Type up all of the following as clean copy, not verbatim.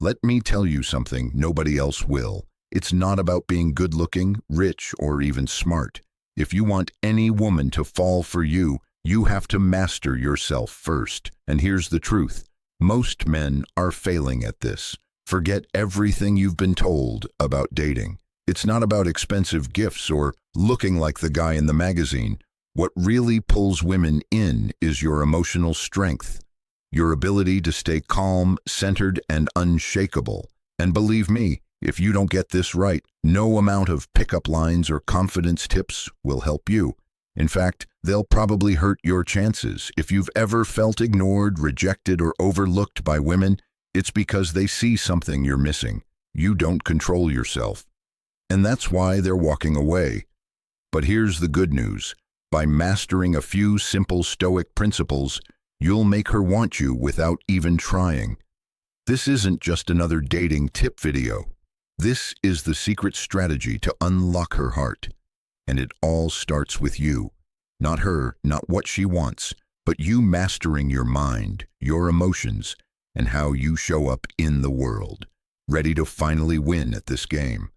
Let me tell you something nobody else will. It's not about being good-looking, rich, or even smart. If you want any woman to fall for you, you have to master yourself first. And here's the truth. Most men are failing at this. Forget everything you've been told about dating. It's not about expensive gifts or looking like the guy in the magazine. What really pulls women in is your emotional strength, your ability to stay calm, centered, and unshakable. And believe me, if you don't get this right, no amount of pickup lines or confidence tips will help you. In fact, they'll probably hurt your chances. If you've ever felt ignored, rejected, or overlooked by women, it's because they see something you're missing. You don't control yourself. And that's why they're walking away. But here's the good news. By mastering a few simple Stoic principles, you'll make her want you without even trying. This isn't just another dating tip video. This is the secret strategy to unlock her heart. And it all starts with you. Not her, not what she wants, but you mastering your mind, your emotions, and how you show up in the world. Ready to finally win at this game.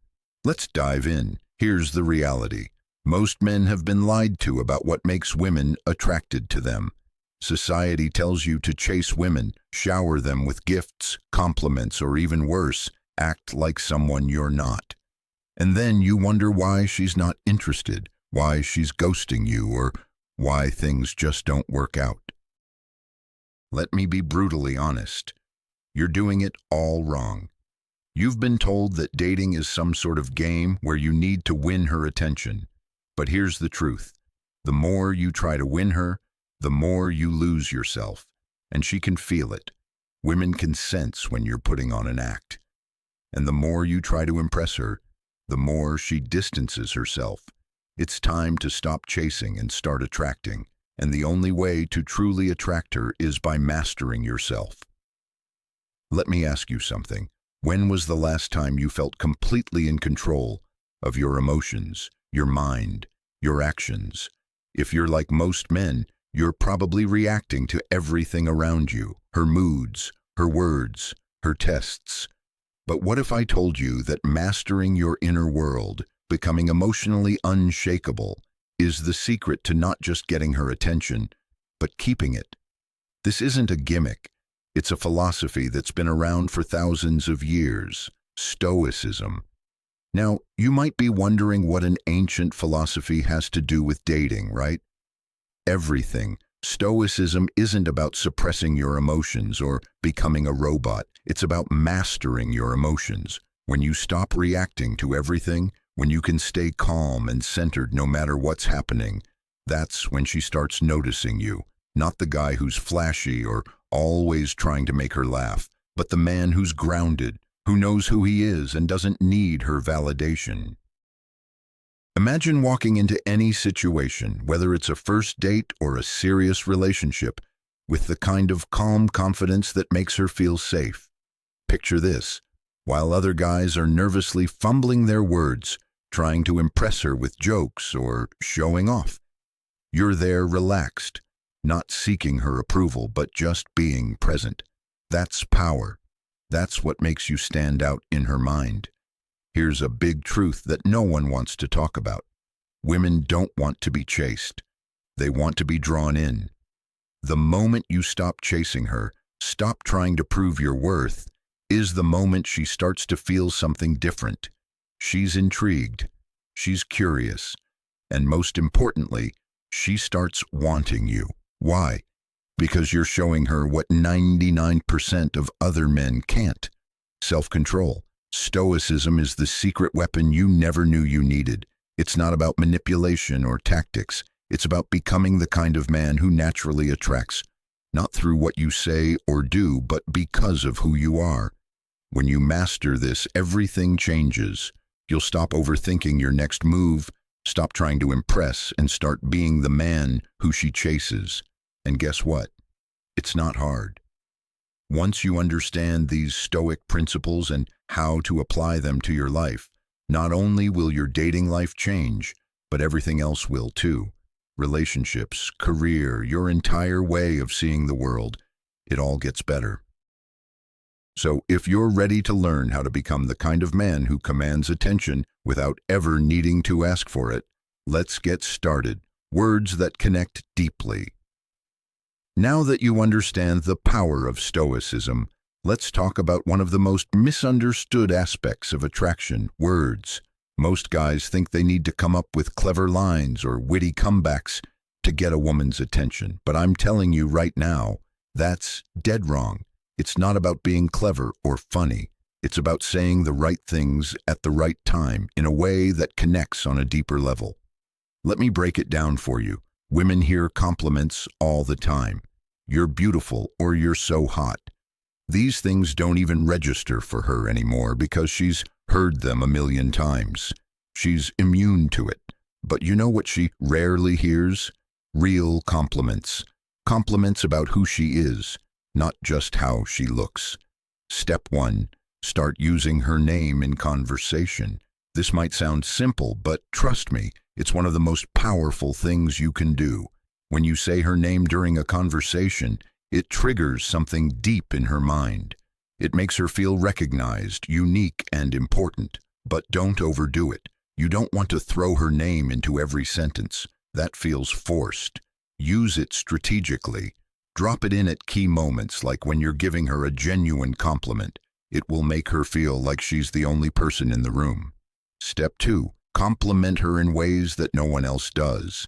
Let's dive in. Here's the reality. Most men have been lied to about what makes women attracted to them. Society tells you to chase women, shower them with gifts, compliments, or even worse, act like someone you're not. And then you wonder why she's not interested, why she's ghosting you, or why things just don't work out. Let me be brutally honest. You're doing it all wrong. You've been told that dating is some sort of game where you need to win her attention. But here's the truth. The more you try to win her, the more you lose yourself. And she can feel it. Women can sense when you're putting on an act. And the more you try to impress her, the more she distances herself. It's time to stop chasing and start attracting. And the only way to truly attract her is by mastering yourself. Let me ask you something. When was the last time you felt completely in control of your emotions, your mind, your actions? If you're like most men, you're probably reacting to everything around you, her moods, her words, her tests. But what if I told you that mastering your inner world, becoming emotionally unshakable, is the secret to not just getting her attention, but keeping it? This isn't a gimmick. It's a philosophy that's been around for thousands of years, Stoicism. Now, you might be wondering what an ancient philosophy has to do with dating, right? Everything. Stoicism isn't about suppressing your emotions or becoming a robot. It's about mastering your emotions. When you stop reacting to everything, when you can stay calm and centered no matter what's happening, that's when she starts noticing you. Not the guy who's flashy or always trying to make her laugh, but the man who's grounded, who knows who he is and doesn't need her validation. Imagine walking into any situation, whether it's a first date or a serious relationship, with the kind of calm confidence that makes her feel safe. Picture this. While other guys are nervously fumbling their words, trying to impress her with jokes or showing off, you're there relaxed, not seeking her approval, but just being present. That's power. That's what makes you stand out in her mind. Here's a big truth that no one wants to talk about. Women don't want to be chased. They want to be drawn in. The moment you stop chasing her, stop trying to prove your worth, is the moment she starts to feel something different. She's intrigued. She's curious. And most importantly, she starts wanting you. Why? Because you're showing her what 99% of other men can't. Self-control. Stoicism is the secret weapon you never knew you needed. It's not about manipulation or tactics. It's about becoming the kind of man who naturally attracts, not through what you say or do, but because of who you are. When you master this, everything changes. You'll stop overthinking your next move, stop trying to impress, and start being the man who she chases. And guess what? It's not hard. Once you understand these Stoic principles and how to apply them to your life, not only will your dating life change, but everything else will too. Relationships, career, your entire way of seeing the world, it all gets better. So if you're ready to learn how to become the kind of man who commands attention without ever needing to ask for it, let's get started. Words that connect deeply. Now that you understand the power of Stoicism, let's talk about one of the most misunderstood aspects of attraction: words. Most guys think they need to come up with clever lines or witty comebacks to get a woman's attention. But I'm telling you right now, that's dead wrong. It's not about being clever or funny. It's about saying the right things at the right time in a way that connects on a deeper level. Let me break it down for you. Women hear compliments all the time. You're beautiful, or you're so hot. These things don't even register for her anymore because she's heard them a million times. She's immune to it. But you know what she rarely hears? Real compliments. Compliments about who she is, not just how she looks. Step 1. Start using her name in conversation. This might sound simple, but trust me, it's one of the most powerful things you can do. When you say her name during a conversation, it triggers something deep in her mind. It makes her feel recognized, unique, and important. But don't overdo it. You don't want to throw her name into every sentence. That feels forced. Use it strategically. Drop it in at key moments, like when you're giving her a genuine compliment. It will make her feel like she's the only person in the room. Step 2. Compliment her in ways that no one else does.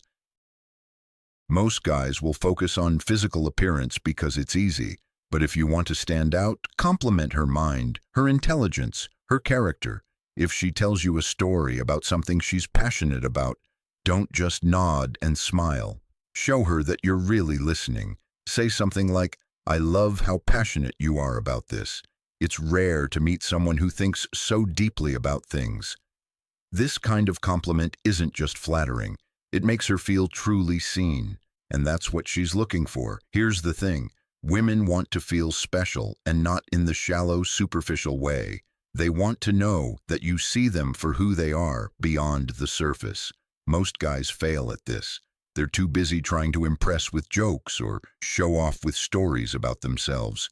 Most guys will focus on physical appearance because it's easy, but if you want to stand out, compliment her mind, her intelligence, her character. If she tells you a story about something she's passionate about, don't just nod and smile. Show her that you're really listening. Say something like, "I love how passionate you are about this." It's rare to meet someone who thinks so deeply about things. This kind of compliment isn't just flattering. It makes her feel truly seen, and that's what she's looking for. Here's the thing. Women want to feel special, and not in the shallow, superficial way. They want to know that you see them for who they are, beyond the surface. Most guys fail at this. They're too busy trying to impress with jokes or show off with stories about themselves.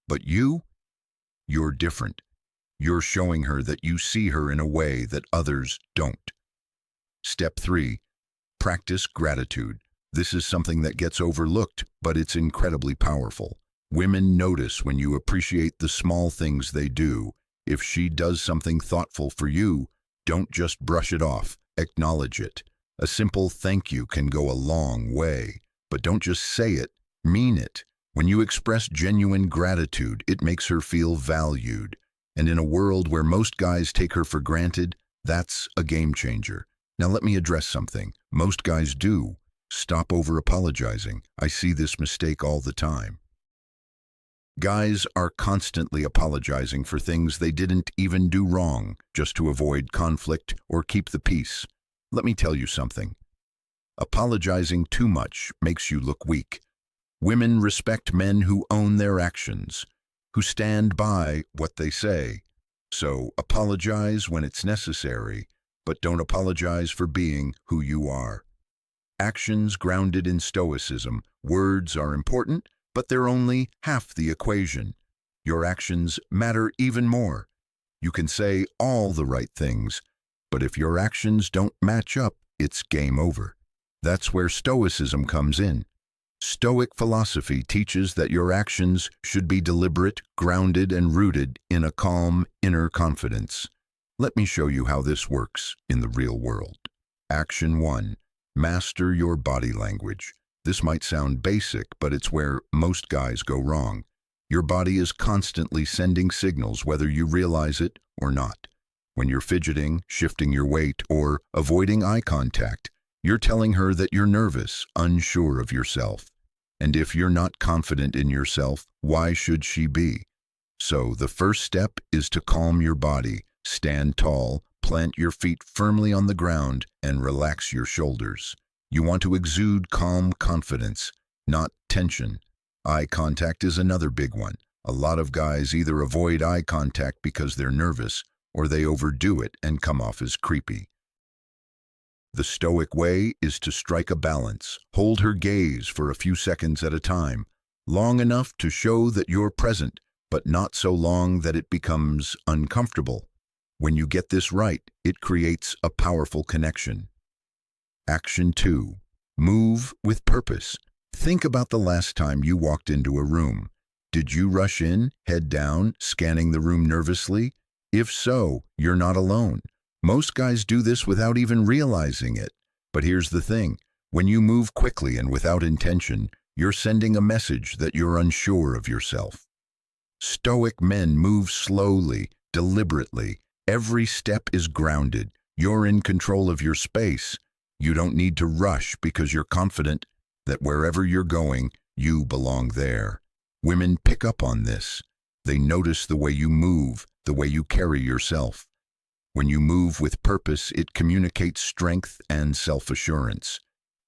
But you're different. You're showing her that you see her in a way that others don't. Step 3. Practice gratitude. This is something that gets overlooked, but it's incredibly powerful. Women notice when you appreciate the small things they do. If she does something thoughtful for you, don't just brush it off. Acknowledge it. A simple thank you can go a long way, but don't just say it, mean it. When you express genuine gratitude, it makes her feel valued. And in a world where most guys take her for granted, that's a game changer. Now let me address something. Most guys do. Stop over-apologizing. I see this mistake all the time. Guys are constantly apologizing for things they didn't even do wrong, just to avoid conflict or keep the peace. Let me tell you something. Apologizing too much makes you look weak. Women respect men who own their actions, who stand by what they say. So apologize when it's necessary, but don't apologize for being who you are. Actions grounded in Stoicism. Words are important, but they're only half the equation. Your actions matter even more. You can say all the right things, but if your actions don't match up, it's game over. That's where Stoicism comes in. Stoic philosophy teaches that your actions should be deliberate, grounded, and rooted in a calm inner confidence. Let me show you how this works in the real world. Action 1. Master your body language. This might sound basic, but it's where most guys go wrong. Your body is constantly sending signals whether you realize it or not. When you're fidgeting, shifting your weight, or avoiding eye contact, you're telling her that you're nervous, unsure of yourself. And if you're not confident in yourself, why should she be? So the first step is to calm your body. Stand tall, plant your feet firmly on the ground, and relax your shoulders. You want to exude calm confidence, not tension. Eye contact is another big one. A lot of guys either avoid eye contact because they're nervous, or they overdo it and come off as creepy. The Stoic way is to strike a balance. Hold her gaze for a few seconds at a time, long enough to show that you're present, but not so long that it becomes uncomfortable. When you get this right, it creates a powerful connection. Action 2. Move with purpose. Think about the last time you walked into a room. Did you rush in, head down, scanning the room nervously? If so, you're not alone. Most guys do this without even realizing it. But here's the thing. When you move quickly and without intention, you're sending a message that you're unsure of yourself. Stoic men move slowly, deliberately. Every step is grounded. You're in control of your space. You don't need to rush because you're confident that wherever you're going, you belong there. Women pick up on this. They notice the way you move, the way you carry yourself. When you move with purpose, it communicates strength and self-assurance.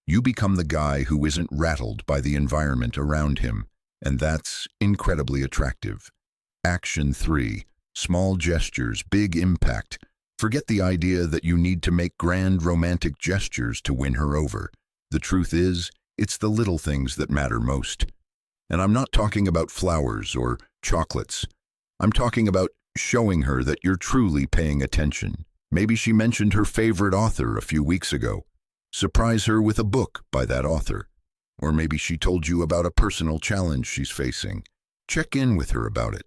You become the guy who isn't rattled by the environment around him, and that's incredibly attractive. Action 3. Small gestures, big impact. Forget the idea that you need to make grand romantic gestures to win her over. The truth is, it's the little things that matter most. And I'm not talking about flowers or chocolates. I'm talking about showing her that you're truly paying attention. Maybe she mentioned her favorite author a few weeks ago. Surprise her with a book by that author. Or maybe she told you about a personal challenge she's facing. Check in with her about it.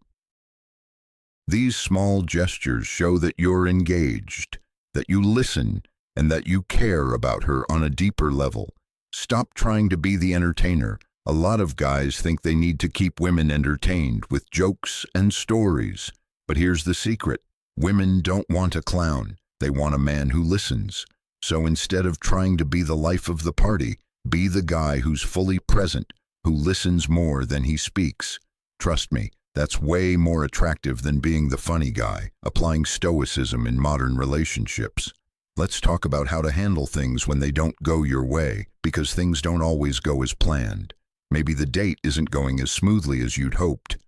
These small gestures show that you're engaged, that you listen, and that you care about her on a deeper level. Stop trying to be the entertainer. A lot of guys think they need to keep women entertained with jokes and stories. But here's the secret. Women don't want a clown. They want a man who listens. So instead of trying to be the life of the party, be the guy who's fully present, who listens more than he speaks. Trust me, that's way more attractive than being the funny guy, applying stoicism in modern relationships. Let's talk about how to handle things when they don't go your way, because things don't always go as planned. Maybe the date isn't going as smoothly as you'd hoped.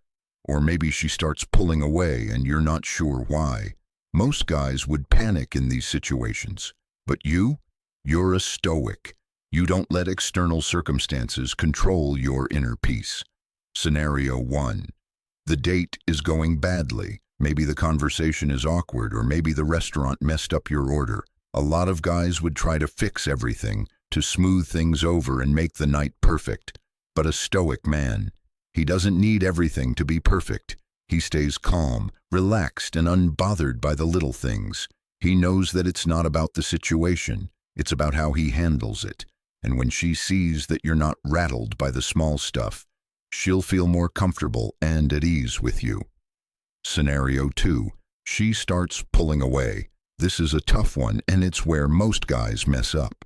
Or maybe she starts pulling away and you're not sure why. Most guys would panic in these situations. But you're a stoic. You don't let external circumstances control your inner peace. Scenario 1. The date is going badly. Maybe the conversation is awkward, or maybe the restaurant messed up your order. A lot of guys would try to fix everything, to smooth things over and make the night perfect. But a stoic man, he doesn't need everything to be perfect. He stays calm, relaxed, and unbothered by the little things. He knows that it's not about the situation, it's about how he handles it. And when she sees that you're not rattled by the small stuff, she'll feel more comfortable and at ease with you. Scenario 2. She starts pulling away. This is a tough one, and it's where most guys mess up.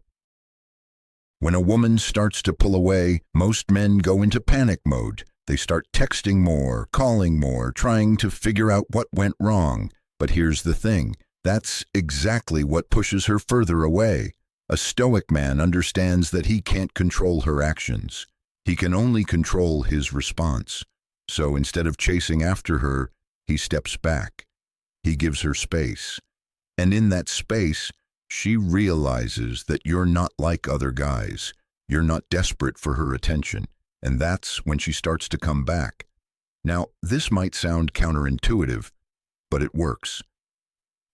When a woman starts to pull away, most men go into panic mode. They start texting more, calling more, trying to figure out what went wrong. But here's the thing. That's exactly what pushes her further away. A stoic man understands that he can't control her actions. He can only control his response. So instead of chasing after her, he steps back. He gives her space. And in that space, she realizes that you're not like other guys. You're not desperate for her attention. And that's when she starts to come back. Now, this might sound counterintuitive, but it works.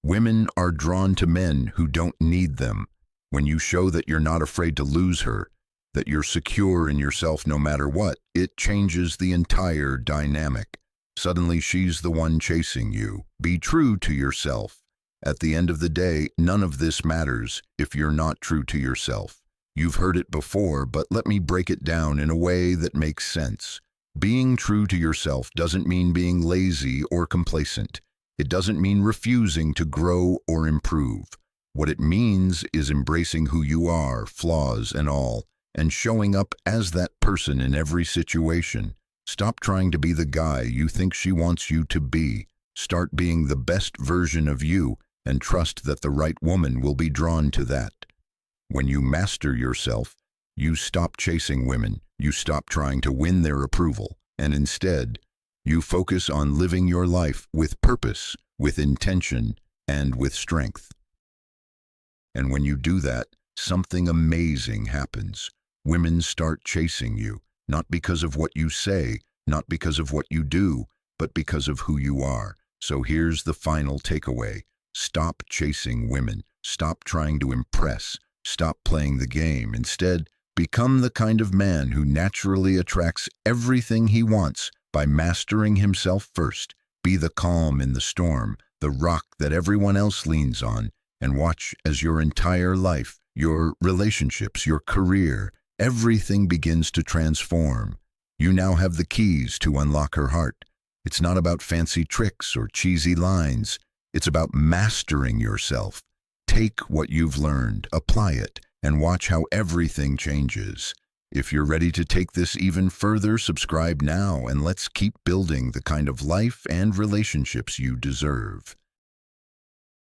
Women are drawn to men who don't need them. When you show that you're not afraid to lose her, that you're secure in yourself no matter what, it changes the entire dynamic. Suddenly she's the one chasing you. Be true to yourself. At the end of the day, none of this matters if you're not true to yourself. You've heard it before, but let me break it down in a way that makes sense. Being true to yourself doesn't mean being lazy or complacent. It doesn't mean refusing to grow or improve. What it means is embracing who you are, flaws and all, and showing up as that person in every situation. Stop trying to be the guy you think she wants you to be. Start being the best version of you and trust that the right woman will be drawn to that. When you master yourself, you stop chasing women, you stop trying to win their approval, and instead, you focus on living your life with purpose, with intention, and with strength. And when you do that, something amazing happens. Women start chasing you, not because of what you say, not because of what you do, but because of who you are. So here's the final takeaway. Stop chasing women. Stop trying to impress. Stop playing the game. Instead, become the kind of man who naturally attracts everything he wants by mastering himself first. Be the calm in the storm, the rock that everyone else leans on, and watch as your entire life, your relationships, your career, everything begins to transform. You now have the keys to unlock her heart. It's not about fancy tricks or cheesy lines. It's about mastering yourself. Take what you've learned, apply it, and watch how everything changes. If you're ready to take this even further, subscribe now and let's keep building the kind of life and relationships you deserve.